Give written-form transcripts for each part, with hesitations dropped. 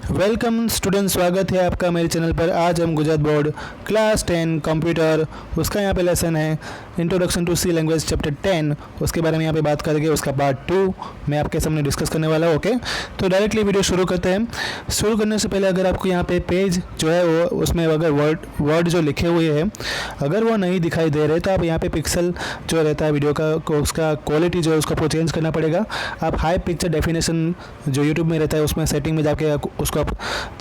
Welcome student, स्वागत है आपका मेरे चैनल पर। आज हम गुजरात बोर्ड क्लास 10 कंप्यूटर उसका यहाँ पे लेसन है introduction to C language chapter 10, उसके बारे में यहाँ पे बात करेंगे। उसका पार्ट 2 मैं आपके सामने डिस्कस करने वाला हूँ। ओके, तो डायरेक्टली वीडियो शुरू करते हैं। शुरू करने से पहले अगर आपको यहाँ पे पेज जो है वो उसमें अगर वर्ड जो लिखे हुए हैं अगर वो नहीं दिखाई दे रहे तो आप यहाँ पे पिक्सल जो रहता है वीडियो का उसका क्वालिटी जो है उसको आपको चेंज करना पड़ेगा। आप हाई पिक्चर डेफिनेशन जो यूट्यूब में रहता है उसमें सेटिंग में जाके उसको आप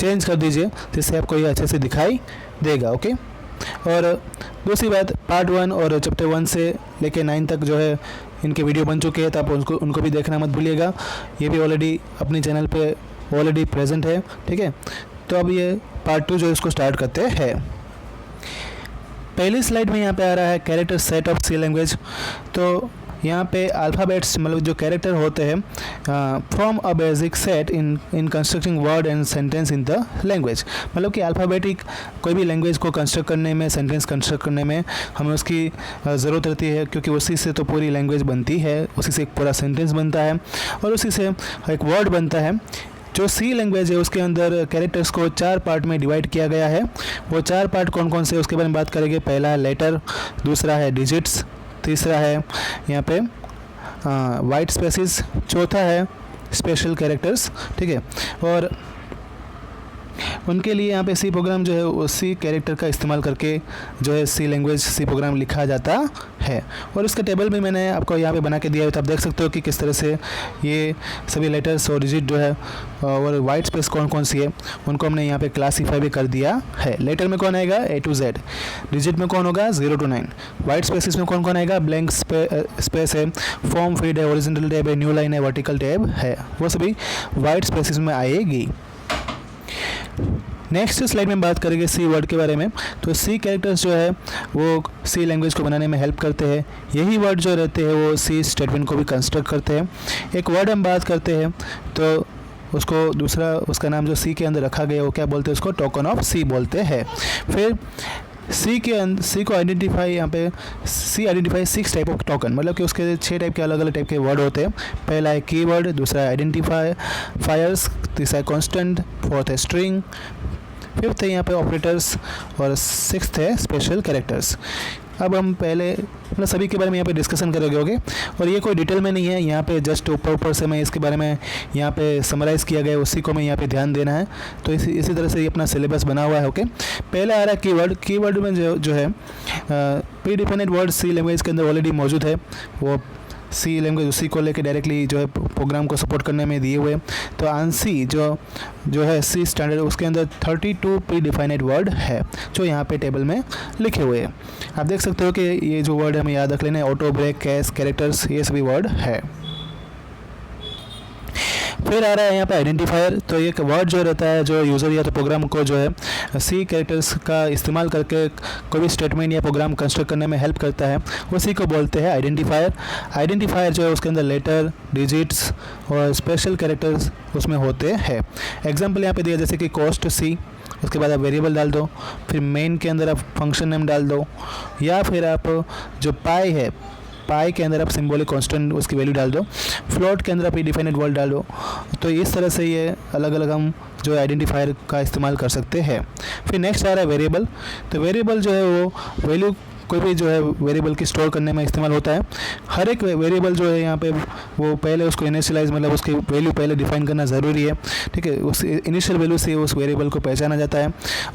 चेंज कर दीजिए, जिससे आपको ये अच्छे से दिखाई देगा। ओके, और दूसरी बात, पार्ट 1 और चैप्टर 1 से लेके 9 तक जो है इनके वीडियो बन चुके हैं, तो आप उनको भी देखना मत भूलिएगा। ये भी ऑलरेडी अपने चैनल पे ऑलरेडी प्रेजेंट है। ठीक है, तो अब ये पार्ट 2 जो है इसको स्टार्ट करते हैं। पहली स्लाइड में यहाँ पे आ रहा है character set of C language. तो यहाँ पे अल्फ़ाबेट्स मतलब जो कैरेक्टर होते हैं from a basic set in constructing word and sentence in the language. मतलब कि अल्फ़ाबेटिक कोई भी लैंग्वेज को कंस्ट्रक्ट करने में, सेंटेंस कंस्ट्रक्ट करने में हमें उसकी ज़रूरत रहती है, क्योंकि उसी से तो पूरी लैंग्वेज बनती है, उसी से एक पूरा सेंटेंस बनता है और उसी से एक वर्ड बनता है। जो सी लैंग्वेज है उसके अंदर कैरेक्टर्स को 4 पार्ट में डिवाइड किया गया है। वो 4 पार्ट कौन कौन से उसके बारे में बात करेंगे। पहला है लेटर, दूसरा है डिजिट्स, तीसरा है यहाँ पे वाइट स्पेसिस, चौथा है स्पेशल कैरेक्टर्स। ठीक है, और उनके लिए यहाँ पे सी प्रोग्राम जो है उसी कैरेक्टर का इस्तेमाल करके जो है सी लैंग्वेज सी प्रोग्राम लिखा जाता है। और इसका टेबल भी मैंने आपको यहाँ पे बना के दिया है, तो आप देख सकते हो कि किस तरह से ये सभी लेटर्स और डिजिट जो है और वाइट स्पेस कौन कौन सी है उनको हमने यहाँ पे क्लासीफाई भी कर दिया है। लेटर में कौन आएगा A to Z, डिजिट में कौन होगा 0 to 9, वाइट स्पेसिस में कौन कौन आएगा, ब्लैंक स्पेस है, फॉर्म फीड है, ओरिजिनल टैब है, न्यू लाइन है, वर्टिकल टैब है, वो सभी वाइट स्पेसिस में आएगी। नेक्स्ट स्लाइड में बात करेंगे सी वर्ड के बारे में। तो सी कैरेक्टर्स जो है वो सी लैंग्वेज को बनाने में हेल्प करते हैं। यही वर्ड जो रहते हैं वो सी स्टेटमेंट को भी कंस्ट्रक्ट करते हैं। एक वर्ड हम बात करते हैं तो उसको दूसरा उसका नाम जो सी के अंदर रखा गया वो क्या बोलते हैं, उसको टोकन ऑफ सी बोलते हैं। फिर सी को आइडेंटिफाई यहाँ पे सी आइडेंटिफाई 6 टाइप ऑफ टोकन, मतलब कि उसके 6 टाइप के अलग अलग टाइप के वर्ड होते हैं। पहला है कीवर्ड, दूसरा है आइडेंटिफायर्स, तीसरा है कांस्टेंट, फोर्थ है स्ट्रिंग, फिफ्थ है यहाँ पे ऑपरेटर्स और सिक्स्थ है स्पेशल कैरेक्टर्स। अब हम पहले मतलब सभी के बारे में यहाँ पे डिस्कशन करेंगे। ओके, और ये कोई डिटेल में नहीं है, यहाँ पे जस्ट ऊपर से मैं इसके बारे में यहाँ पे समराइज़ किया गया है, उसी को मैं यहाँ पे ध्यान देना है। तो इसी तरह से ये अपना सिलेबस बना हुआ है। ओके, पहले आ रहा है कीवर्ड। कीवर्ड में जो है प्री डिफाइंड वर्ड सी लैंग्वेज के अंदर ऑलरेडी मौजूद है। वो सी लैंग्वेज उसी को लेके डायरेक्टली जो है प्रोग्राम को सपोर्ट करने में दिए हुए। तो आंसी जो है सी स्टैंडर्ड उसके अंदर 32 प्री डिफाइंड वर्ड है जो यहाँ पे टेबल में लिखे हुए हैं। आप देख सकते हो कि ये जो वर्ड हमें याद रख लेना है, ऑटो ब्रेक, कैश, कैरेक्टर्स, ये सभी वर्ड है। फिर आ रहा है यहाँ पे आइडेंटिफायर। तो एक वर्ड जो रहता है जो यूज़र या तो प्रोग्राम को जो है सी कैरेक्टर्स का इस्तेमाल करके कोई भी स्टेटमेंट या प्रोग्राम कंस्ट्रक्ट करने में हेल्प करता है, उसी को बोलते हैं आइडेंटिफायर। आइडेंटिफायर जो है उसके अंदर लेटर, डिजिट्स और स्पेशल कैरेक्टर्स उसमें होते हैं। एग्जाम्पल यहाँ पे दिया जैसे कि कॉस्ट सी, उसके बाद आप वेरिएबल डाल दो, फिर मेन के अंदर आप फंक्शन नेम डाल दो, या फिर आप जो पाई है पाई के अंदर आप सिंबॉलिक कांस्टेंट उसकी वैल्यू डाल दो, फ्लोट के अंदर आप डिफाइंड वर्ड डाल दो। तो इस तरह से ये अलग अलग हम जो आइडेंटिफायर का इस्तेमाल कर सकते हैं। फिर नेक्स्ट आ रहा है वेरिएबल। तो वेरिएबल जो है वो वैल्यू कोई भी जो है वेरिएबल की स्टोर करने में इस्तेमाल होता है। हर एक वेरिएबल जो है यहाँ पे वो पहले उसको इनिशियलाइज मतलब उसकी वैल्यू पहले डिफाइन करना ज़रूरी है। ठीक है, उस इनिशियल वैल्यू से उस वेरिएबल को पहचाना जाता है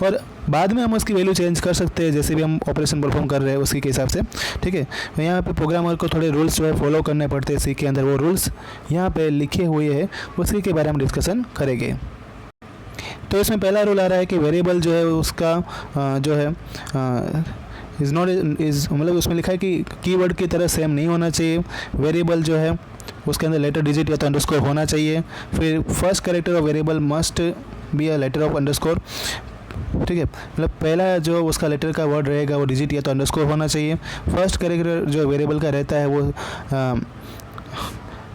और बाद में हम उसकी वैल्यू चेंज कर सकते हैं जैसे भी हम ऑपरेशन परफॉर्म कर रहे हैं उसी के हिसाब से। ठीक है, तो यहाँ पे प्रोग्रामर को थोड़े रूल्स जो है फॉलो करने पड़ते हैं सी के अंदर। वो रूल्स यहाँ पे लिखे हुए हैं, उसी के बारे में डिस्कशन करेंगे। तो इसमें पहला रूल आ रहा है कि वेरिएबल जो है उसका जो है मतलब उसमें लिखा है कि कीवर्ड की तरह सेम नहीं होना चाहिए। वेरिएबल जो है उसके अंदर लेटर, डिजिट या तो अंडरस्कोर होना चाहिए। फिर first character of variable must be a letter of underscore. ठीक है, मतलब पहला जो उसका लेटर का वर्ड रहेगा वो डिजिट या तो अंडरस्कोर होना चाहिए। फर्स्ट कैरेक्टर जो वेरिएबल का रहता है वो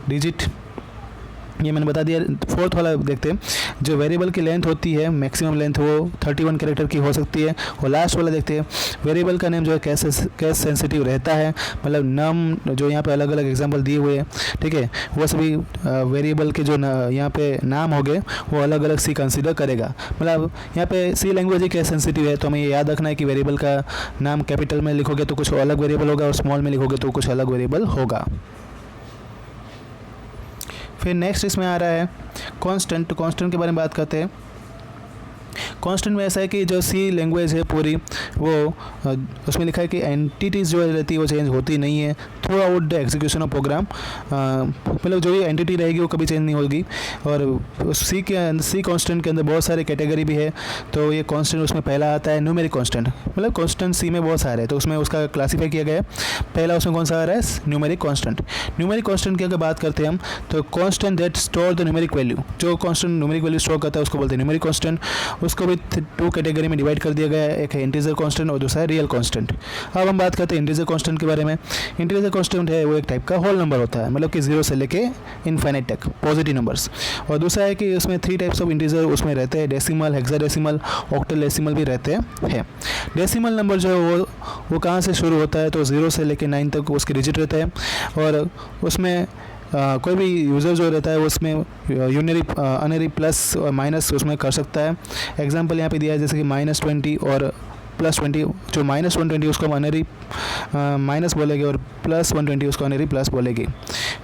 डिजिट ये मैंने बता दिया। फोर्थ वाला देखते हैं, जो वेरिएबल की लेंथ होती है मैक्सिमम लेंथ वो 31 कैरेक्टर की हो सकती है। और लास्ट वाला देखते हैं, वेरिएबल का नेम जो है केस सेंसिटिव रहता है, मतलब नम जो यहाँ पे अलग अलग एग्जांपल दिए हुए हैं, ठीक है, वो सभी वेरिएबल के जो यहाँ पे नाम हो गए वो अलग अलग सी कंसिडर करेगा। मतलब यहाँ पे सी लैंग्वेज ही केस सेंसिटिव है, तो हमें ये याद रखना है कि वेरिएबल का नाम कैपिटल में लिखोगे तो कुछ अलग वेरिएबल होगा और स्मॉल में लिखोगे तो कुछ अलग वेरिएबल होगा। फिर नेक्स्ट इसमें आ रहा है कांस्टेंट। कांस्टेंट के बारे में बात करते हैं। कांस्टेंट में ऐसा है कि जो सी लैंग्वेज है पूरी वो उसमें लिखा है कि एंटिटीज़ जो रहती है वो चेंज होती नहीं है throughout the execution of program. मतलब जो ये एंटिटी रहेगी वो कभी चेंज नहीं होगी। और सी कांस्टेंट के अंदर बहुत सारे कैटेगरी भी है, तो ये कांस्टेंट उसमें पहला आता है न्यूमेरिक कांस्टेंट। मतलब कांस्टेंट सी में बहुत सारे हैं तो उसमें उसका क्लासीफाई किया गया है। पहला उसमें कौन सा आ रहा है, न्यूमेरिक कांस्टेंट। न्यूमेरिक कांस्टेंट की अगर बात करते हैं हम तो constant that store the numeric value, जो कांस्टेंट न्यूमेरिक वैल्यू स्टोर करता है उसको बोलते हैं न्यूमेरिक कांस्टेंट। उसको भी 2 कैटेगरी में डिवाइड कर दिया गया है, एक है इंटीजर कांस्टेंट और दूसरा है रियल कांस्टेंट। अब हम बात करते हैं इंटीजर कांस्टेंट के बारे में। इंटीजर कांस्टेंट है वो एक टाइप का होल नंबर होता है, मतलब कि 0 से लेके इनफाइनाइट तक पॉजिटिव नंबर्स। और दूसरा है कि उसमें 3 टाइप्स ऑफ इंटीजर उसमें रहते हैं, डेसिमल, हेक्साडेसिमल, ऑक्टोडेसिमल भी रहते हैं। डेसिमल नंबर जो है वो कहाँ से शुरू होता है, तो 0 से लेके 9 तक उसके डिजिट रहते हैं। और उसमें कोई भी यूज़र जो रहता है वो उसमें यूनरी अनरी प्लस और माइनस उसमें कर सकता है। एग्जांपल यहाँ पे दिया है जैसे कि -20 और +20। जो -120 उसको हम अनरी माइनस बोलेंगे और +120 उसको अनरी प्लस बोलेंगे।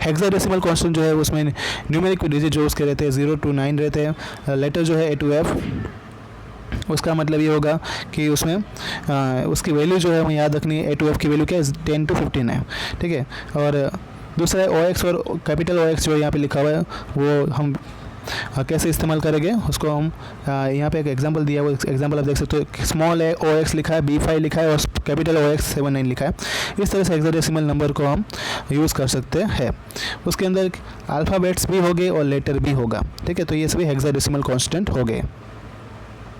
हेक्साडेसिमल कांस्टेंट जो है उसमें न्यूमेरिक डिजिट जो उसके रहते हैं 0 to 9 रहते हैं। लेटर जो है A to F, उसका मतलब ये होगा कि उसमें उसकी वैल्यू जो है हमें याद रखनी है। A to F की वैल्यू क्या है, 10 to 15 है, ठीक है। और दूसरा है OX और कैपिटल OX जो यहाँ पे लिखा हुआ है वो हम कैसे इस्तेमाल करेंगे उसको हम यहाँ पे एक एग्जांपल दिया है, वो एग्जांपल आप देख सकते हो। स्मॉल है OX लिखा है, B5 लिखा है और कैपिटल OX 79 लिखा है। इस तरह से हेक्साडेसिमल नंबर को हम यूज़ कर सकते हैं। उसके अंदर अल्फ़ाबेट्स भी होंगे और लेटर भी होगा, ठीक है। तो ये सभी हेक्साडेसिमल कांस्टेंट हो गए।